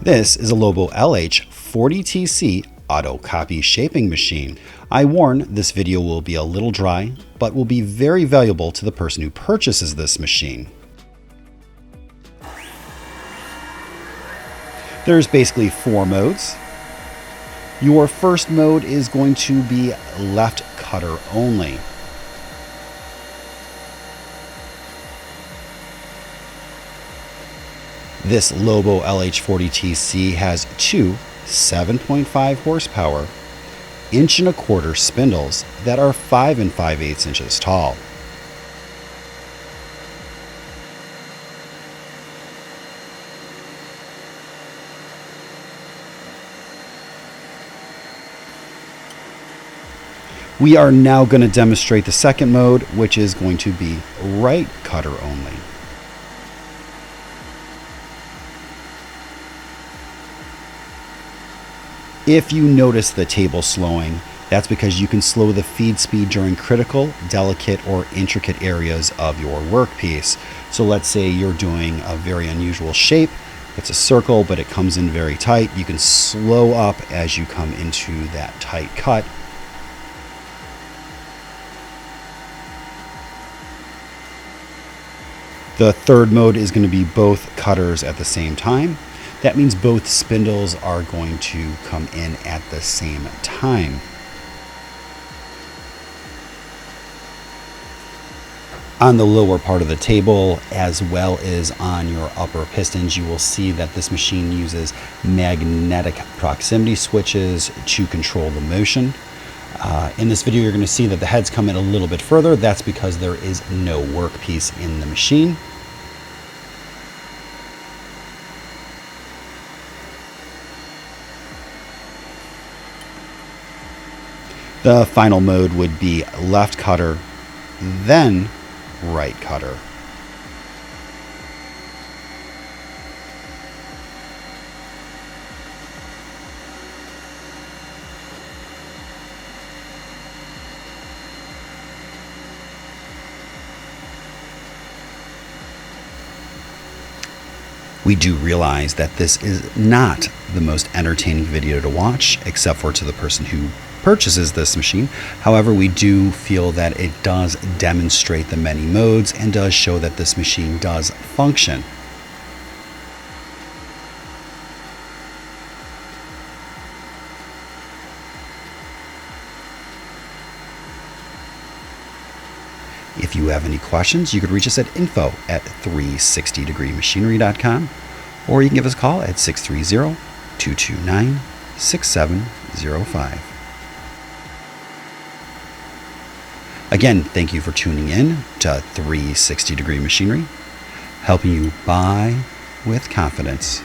This is a Lobo LH-40TC auto copy shaping machine. I warn this video will be a little dry, but will be very valuable to the person who purchases this machine. There's basically 4 modes. Your first mode is going to be left cutter only. This Lobo LH-40TC has two 7.5 horsepower, 1.25 inch spindles that are 5 5/8 inches tall. We are now going to demonstrate the second mode, which is going to be right cutter only. If you notice the table slowing, that's because you can slow the feed speed during critical, delicate, or intricate areas of your workpiece. So let's say you're doing a very unusual shape. It's a circle, but it comes in very tight. You can slow up as you come into that tight cut. The third mode is going to be both cutters at the same time. That means both spindles are going to come in at the same time. On the lower part of the table, as well as on your upper pistons, you will see that this machine uses magnetic proximity switches to control the motion. In this video, you're going to see that the heads come in a little bit further. That's because there is no workpiece in the machine. The final mode would be left cutter, then right cutter. We do realize that this is not the most entertaining video to watch, except for to the person who purchases this machine. However, we do feel that it does demonstrate the many modes and does show that this machine does function. If you have any questions, you could reach us at info@360degreemachinery.com, or you can give us a call at 630-229-6705. Again, thank you for tuning in to 360 Degree Machinery, helping you buy with confidence.